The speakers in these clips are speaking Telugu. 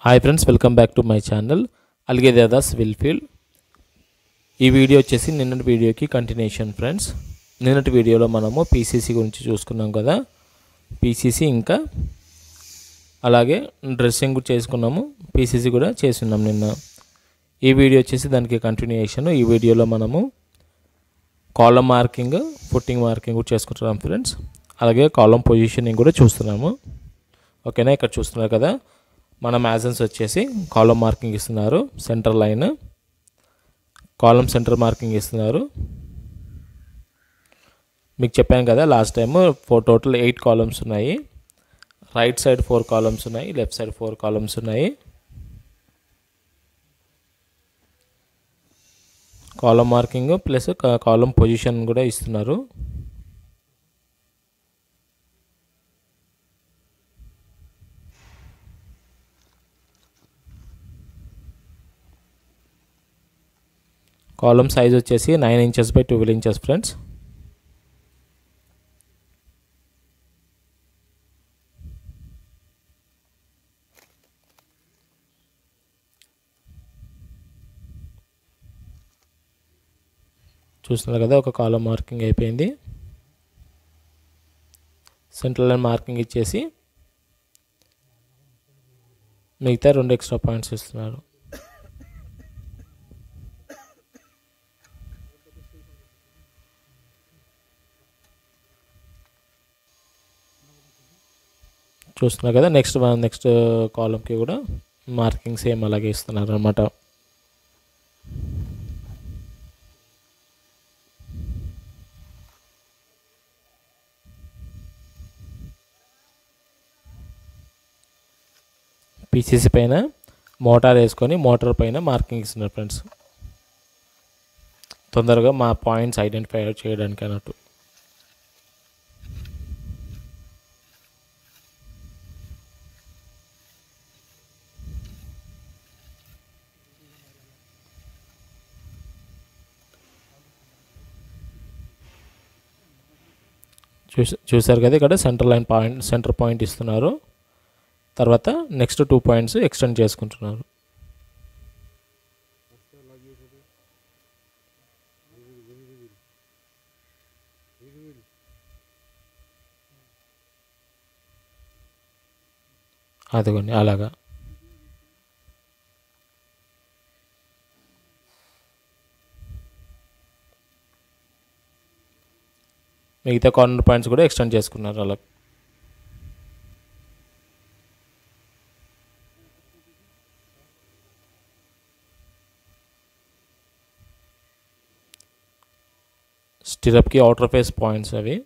Hi friends, welcome back to my channel అల్గేదాదాస్ విల్ఫీల్డ్. ఈ వీడియో వచ్చేసి నిన్నటి వీడియోకి కంటిన్యూషన్ ఫ్రెండ్స్. నిన్నటి వీడియోలో మనము పీసీసీ గురించి చూసుకున్నాం కదా. పీసీసీ ఇంకా అలాగే డ్రెస్సింగ్ కూడా చేసుకున్నాము, పీసీసీ కూడా చేస్తున్నాం నిన్న. ఈ వీడియో వచ్చేసి దానికి కంటిన్యూషన్. ఈ వీడియోలో మనము కాలమ్ మార్కింగ్, ఫుట్టింగ్ మార్కింగ్ కూడా చేసుకుంటున్నాం ఫ్రెండ్స్. అలాగే కాలమ్ పొజిషనింగ్ కూడా చూస్తున్నాము. ఓకేనా, ఇక్కడ చూస్తున్నారు కదా, మన మ్యాజన్స్ వచ్చేసి కాలమ్ మార్కింగ్ ఇస్తున్నారు, centre line column centre marking ఇస్తున్నారు. మీకు చెప్పాను కదా లాస్ట్ టైం టోటల్ 8 కాలమ్స్ ఉన్నాయి. రైట్ సైడ్ 4 కాలమ్స్ ఉన్నాయి, లెఫ్ట్ సైడ్ 4 కాలమ్స్ ఉన్నాయి. Column marking plus column position కూడా ఇస్తున్నారు. కాలమ్ సైజ్ వచ్చేసి 9 inches by 12 inches ఫ్రెండ్స్. చూస్తున్నారు కదా, ఒక కాలమ్ మార్కింగ్ అయిపోయింది. సెంట్రల్ లైన్ మార్కింగ్ ఇచ్చేసి మిగతా 2 ఎక్స్ట్రా పాయింట్స్ ఇస్తున్నారు. చూస్తున్నారు కదా, నెక్స్ట్ కాలమ్కి కూడా మార్కింగ్ సేమ్ అలాగే ఇస్తున్నారు అన్నమాట. పీసీసీ పైన మోటార్ వేసుకొని మోటార్ పైన మార్కింగ్ ఇస్తున్నారు ఫ్రెండ్స్, తొందరగా మా పాయింట్స్ ఐడెంటిఫై చేయడానికి అన్నట్టు. చూసారు కదా, ఇక్కడ సెంటర్ పాయింట్ ఇస్తున్నారు. తర్వాత నెక్స్ట్ 2 పాయింట్స్ ఎక్స్టెండ్ చేసుకుంటున్నారు. అదిగోండి అలాగా. మిగతా కార్నర్ పాయింట్స్ కూడా ఎక్స్టెండ్ చేసుకున్నారు అలా. స్టిరప్కి అవుటర్ ఫేస్ పాయింట్స్ అవి.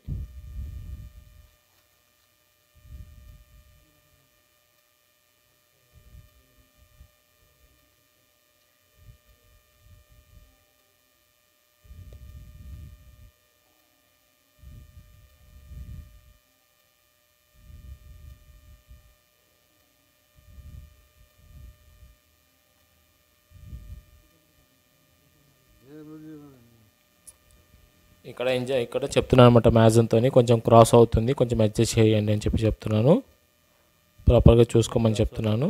ఇక్కడ చెప్తున్నాను అనమాట, మ్యాజన్తో కొంచెం క్రాస్ అవుతుంది, కొంచెం అడ్జస్ట్ చేయండి అని చెప్తున్నాను. ప్రాపర్గా చూసుకోమని చెప్తున్నాను.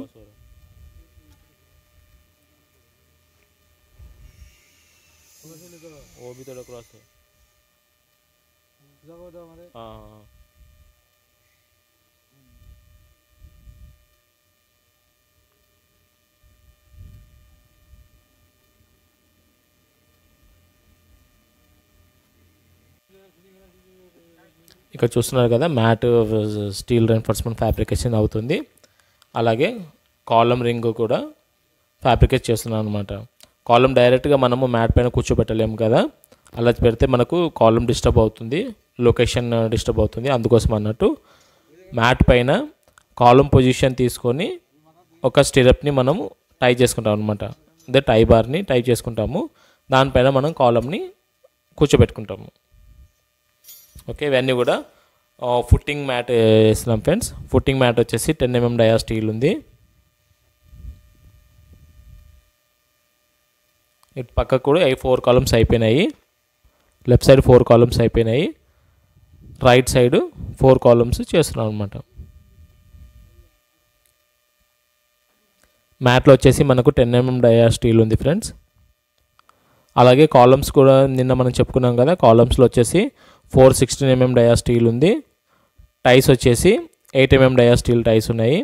ఇక్కడ చూస్తున్నారు కదా, మ్యాట్ స్టీల్ రెయిన్ఫోర్స్మెంట్ ఫ్యాబ్రికేషన్ అవుతుంది. అలాగే కాలమ్ రింగ్ కూడా ఫ్యాబ్రికేట్ చేస్తున్నాను అనమాట. కాలమ్ డైరెక్ట్గా మనము మ్యాట్ పైన కూర్చోబెట్టలేము కదా, అలా పెడితే మనకు కాలమ్ డిస్టర్బ్ అవుతుంది, లొకేషన్ డిస్టర్బ్ అవుతుంది. అందుకోసం అన్నట్టు మ్యాట్ పైన కాలమ్ పొజిషన్ తీసుకొని ఒక స్టిరప్ని మనము టై చేసుకుంటాం అనమాట. అదే టై బార్ని టై చేసుకుంటాము, దానిపైన మనం కాలమ్ని కూర్చోబెట్టుకుంటాము. ఓకే, ఇవన్నీ కూడా ఫుట్టింగ్ మ్యాట్ వేస్తున్నాం ఫ్రెండ్స్. ఫుట్టింగ్ మ్యాట్ వచ్చేసి 10 mm డయా స్టీల్ ఉంది. ఇటు పక్కకు కూడా 4 కాలమ్స్ అయిపోయినాయి. లెఫ్ట్ సైడ్ 4 కాలమ్స్ అయిపోయినాయి. రైట్ సైడ్ 4 కాలమ్స్ చేస్తున్నాం అనమాట. మ్యాట్లో వచ్చేసి మనకు 10 mm డయా స్టీల్ ఉంది ఫ్రెండ్స్. అలాగే కాలమ్స్ కూడా నిన్న మనం చెప్పుకున్నాం కదా, కాలమ్స్లో వచ్చేసి 416 mm డయా స్టీల్ ఉంది. టైస్ వచ్చేసి 8 mm డయా స్టీల్ టైస్ ఉన్నాయి.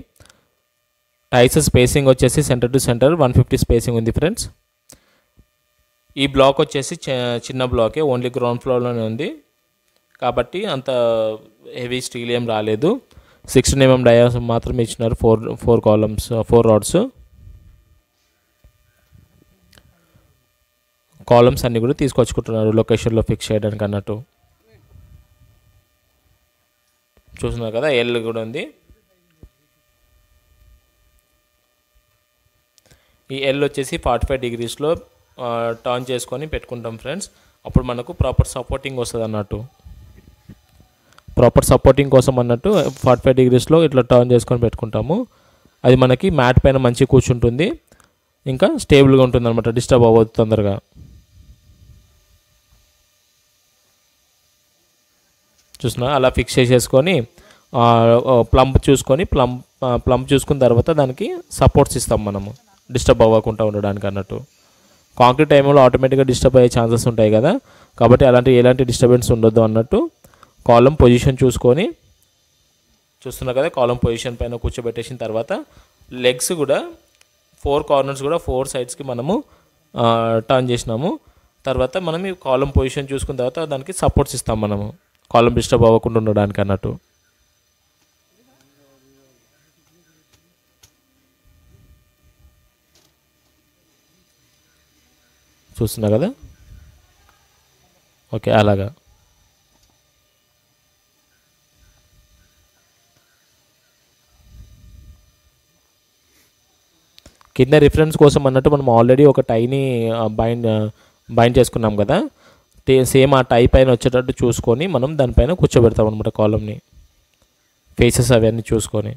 టైస్ స్పేసింగ్ వచ్చేసి సెంటర్ టు సెంటర్ 150 స్పేసింగ్ ఉంది ఫ్రెండ్స్. ఈ బ్లాక్ వచ్చేసి చిన్న బ్లాకే, ఓన్లీ గ్రౌండ్ ఫ్లోర్లోనే ఉంది కాబట్టి అంత హెవీ స్టీల్ ఏం రాలేదు. 16 mm డయా మాత్రమే ఇచ్చినారు. 4 కాలమ్స్ 4 రాడ్స్. కాలమ్స్ అన్నీ కూడా తీసుకొచ్చుకుంటున్నారు లొకేషన్లో ఫిక్స్ చేయడానికి అన్నట్టు. చూస్తున్నారు కదా, ఎల్ కూడా ఉంది. ఈ ఎల్ వచ్చేసి 45 degreesలో టర్న్ చేసుకొని పెట్టుకుంటాం ఫ్రెండ్స్. అప్పుడు మనకు ప్రాపర్ సపోర్టింగ్ వస్తుంది అన్నట్టు. ప్రాపర్ సపోర్టింగ్ కోసం అన్నట్టు 45 degreesలో ఇట్లా టర్న్ చేసుకొని పెట్టుకుంటాము. అది మనకి మ్యాట్ పైన మంచిగా కూర్చుంటుంది, ఇంకా స్టేబుల్గా ఉంటుంది అనమాట, డిస్టర్బ్ అవ్వదు తొందరగా. చూసినా అలా ఫిక్స్ చేసేసుకొని ప్లంప్ చూసుకున్న తర్వాత దానికి సపోర్ట్స్ ఇస్తాం మనము, డిస్టర్బ్ అవ్వకుండా ఉండడానికి అన్నట్టు. కాంక్రీట్ టైంలో ఆటోమేటిక్గా డిస్టర్బ్ అయ్యే ఛాన్సెస్ ఉంటాయి కదా, కాబట్టి ఎలాంటి డిస్టర్బెన్స్ ఉండొద్దు అన్నట్టు కాలం పొజిషన్ చూసుకొని, చూస్తున్నారు కదా, కాలం పొజిషన్ పైన కూర్చోబెట్టేసిన తర్వాత లెగ్స్ కూడా 4 కార్నర్స్ కూడా 4 సైడ్స్కి మనము టర్న్ చేసినాము. తర్వాత మనం ఈ కాలం పొజిషన్ చూసుకున్న తర్వాత దానికి సపోర్ట్స్ ఇస్తాం మనము, కాలం డిస్టర్బ్ అవ్వకుండా ఉండడానికి అన్నట్టు. చూస్తున్నా కదా, ఓకే అలాగా. కింద రిఫరెన్స్ కోసం అన్నట్టు మనం ఆల్రెడీ ఒక టైని బైండ్ చేసుకున్నాం కదా, సేమ్ ఆ టై పైన వచ్చేటట్టు చూసుకొని మనం దానిపైన కూర్చోబెడతాం అనమాట కాలంని, ఫేసెస్ అవన్నీ చూసుకొని.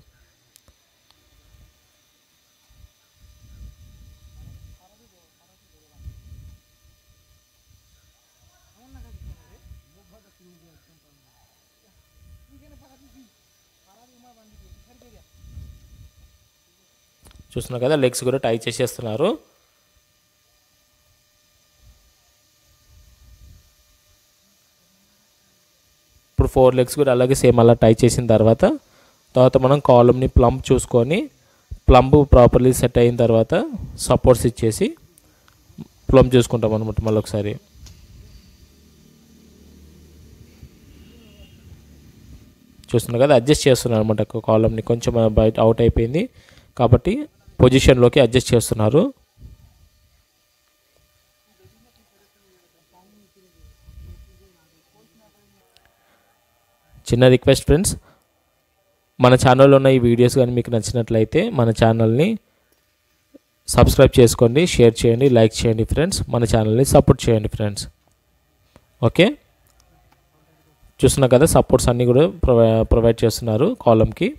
చూస్తున్నారు కదా, లెగ్స్ కూడా టై చేసేస్తున్నారు. ఇప్పుడు 4 లెగ్స్ కూడా అలాగే సేమ్ అలా టై చేసిన తర్వాత మనం కాలంని ప్లంప్ చూసుకొని, ప్లంప్ ప్రాపర్లీ సెట్ అయిన తర్వాత సపోర్ట్స్ ఇచ్చేసి ప్లంప్ చూసుకుంటాం అనమాట మళ్ళీ ఒకసారి. చూస్తున్నారు కదా, అడ్జస్ట్ చేస్తున్నారు అనమాట కాలంని, కొంచెం బయట అవుట్ అయిపోయింది కాబట్టి పొజిషన్లోకి అడ్జస్ట్ చేస్తున్నారు. చిన్న రిక్వెస్ట్ ఫ్రెండ్స్, మన ఛానల్లో ఉన్న ఈ వీడియోస్ కానీ మీకు నచ్చినట్లయితే మన ఛానల్ని సబ్స్క్రైబ్ చేసుకోండి, షేర్ చేయండి, లైక్ చేయండి ఫ్రెండ్స్. మన ఛానల్ని సపోర్ట్ చేయండి ఫ్రెండ్స్. ఓకే, చూస్తున్నా కదా, సపోర్ట్స్ అన్నీ కూడా ప్రొవైడ్ చేస్తున్నారు కాలంకి.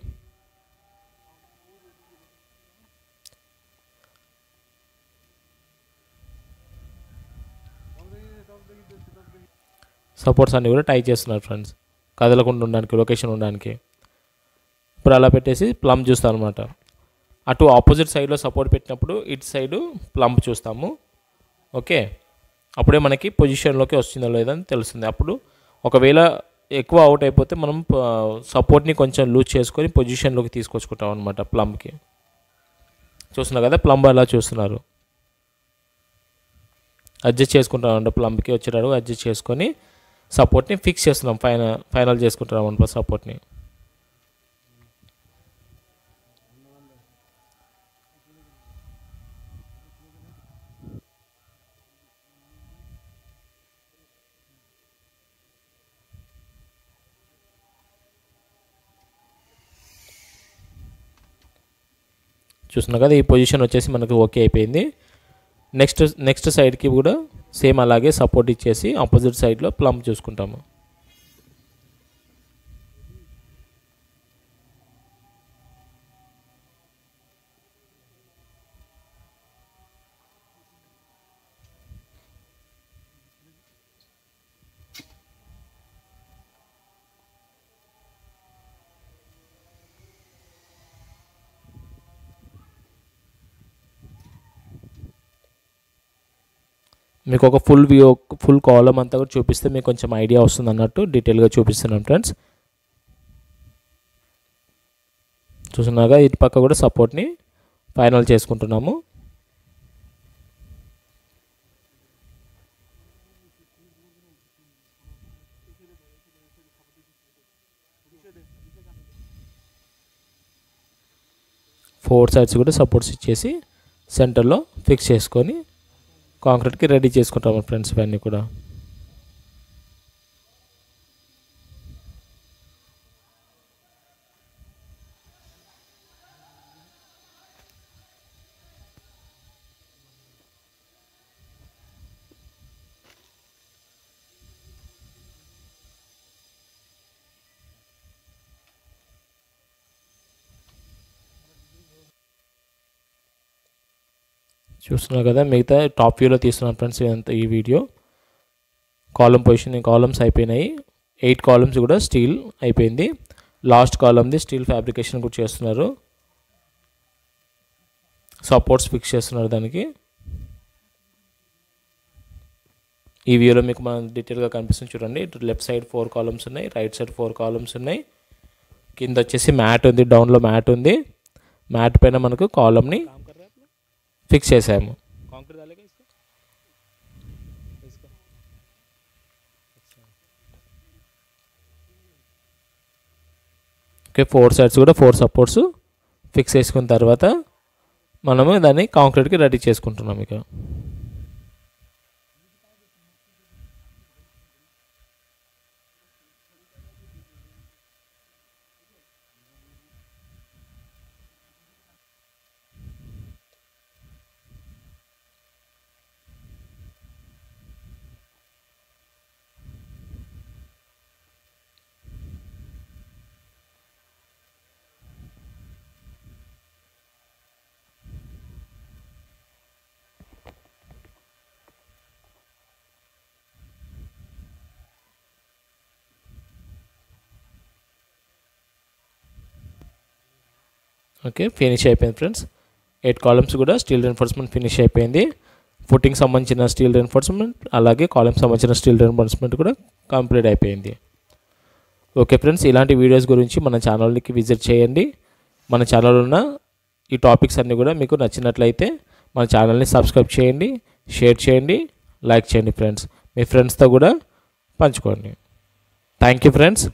సపోర్ట్స్ అన్నీ కూడా టై చేస్తున్నారు ఫ్రెండ్స్, కదలకుండా ఉండడానికి, లొకేషన్ ఉండడానికి. ఇప్పుడు అలా పెట్టేసి ప్లంప్ చూస్తాం అనమాట. అటు ఆపోజిట్ సైడ్లో సపోర్ట్ పెట్టినప్పుడు ఇటు సైడు ప్లంప్ చూస్తాము. ఓకే, అప్పుడే మనకి పొజిషన్లోకి వస్తుందో లేదని తెలుస్తుంది. అప్పుడు ఒకవేళ ఎక్కువ అవుట్ అయిపోతే మనం సపోర్ట్ని కొంచెం లూజ్ చేసుకొని పొజిషన్లోకి తీసుకొచ్చుకుంటాం అనమాట ప్లంప్కి. చూస్తున్నారు కదా, ప్లంబ్ అలా చూస్తున్నారు, అడ్జస్ట్ చేసుకుంటాం అంటే ప్లంబ్కి వచ్చేటప్పుడు అడ్జస్ట్ చేసుకొని సపోర్ట్ని ఫిక్స్ చేస్తున్నాం, ఫైనల్ చేసుకుంటున్నాం అనమాట సపోర్ట్ని. చూస్తున్నా కదా, ఈ పొజిషన్ వచ్చేసి మనకు ఓకే అయిపోయింది. నెక్స్ట్ సైడ్కి కూడా సేమ్ అలాగే సపోర్ట్ ఇచ్చేసి ఆపోజిట్ సైడ్లో ప్లంప్ చూసుకుంటాము. మీకు ఒక ఫుల్ కాలం అంతా కూడా చూపిస్తే మీకు కొంచెం ఐడియా వస్తుంది అన్నట్టు డీటెయిల్గా చూపిస్తున్నాను ఫ్రెండ్స్. చూస్తున్నాగా ఇటు పక్క కూడా సపోర్ట్ని ఫైనల్ చేసుకుంటున్నాము. ఫోర్ సైడ్స్ కూడా సపోర్ట్స్ ఇచ్చేసి సెంటర్లో ఫిక్స్ చేసుకొని కాంక్రీట్కి రెడీ చేసుకుంటాము ఫ్రెండ్స్. ఇవన్నీ కూడా చూస్తున్నారు కదా, మిగతా టాప్ వ్యూలో తీస్తున్నాను ఫ్రెండ్స్ ఈ వీడియో. కాలమ్ పొజిషన్ కాలమ్స్ అయిపోయినాయి. 8 కాలమ్స్ కూడా స్టీల్ అయిపోయింది. లాస్ట్ కాలమ్ది స్టీల్ ఫ్యాబ్రికేషన్ కూడా చేస్తున్నారు. సపోర్ట్స్ ఫిక్స్ చేస్తున్నారు దానికి. ఈ వ్యూలో మీకు మన డీటెయిల్గా కనిపిస్తుంది చూడండి. లెఫ్ట్ సైడ్ 4 కాలమ్స్ ఉన్నాయి, రైట్ సైడ్ 4 కాలమ్స్ ఉన్నాయి. కింద వచ్చేసి మ్యాట్ ఉంది, డౌన్లో మ్యాట్ ఉంది. మ్యాట్ పైన మనకు కాలమ్ని ఫిక్స్ చేసాము. ఓకే, 4 సైడ్స్ కూడా 4 సపోర్ట్స్ ఫిక్స్ చేసుకున్న తర్వాత మనము దాన్ని కాంక్రీట్కి రెడీ చేసుకుంటున్నాం. ఇక ఓకే, ఫినిష్ అయిపోయింది ఫ్రెండ్స్. 8 కాలమ్స్ కూడా స్టీల్ రెన్ఫోర్స్మెంట్ ఫినిష్ అయిపోయింది. ఫుటింగ్ సంబంధించిన స్టీల్ రెన్ఫోర్స్మెంట్ అలాగే కాలమ్ సంబంధించిన స్టీల్ రెన్ఫోర్స్మెంట్ కూడా కంప్లీట్ అయిపోయింది. ఓకే ఫ్రెండ్స్, ఇలాంటి వీడియోస్ గురించి మన ఛానల్కి విజిట్ చేయండి. మన ఛానల్లో ఉన్న ఈ టాపిక్స్ అన్నీ కూడా మీకు నచ్చినట్లయితే మన ఛానల్ని సబ్స్క్రైబ్ చేయండి, షేర్ చేయండి, లైక్ చేయండి ఫ్రెండ్స్. మీ ఫ్రెండ్స్తో కూడా పంచుకోండి. Thank you friends.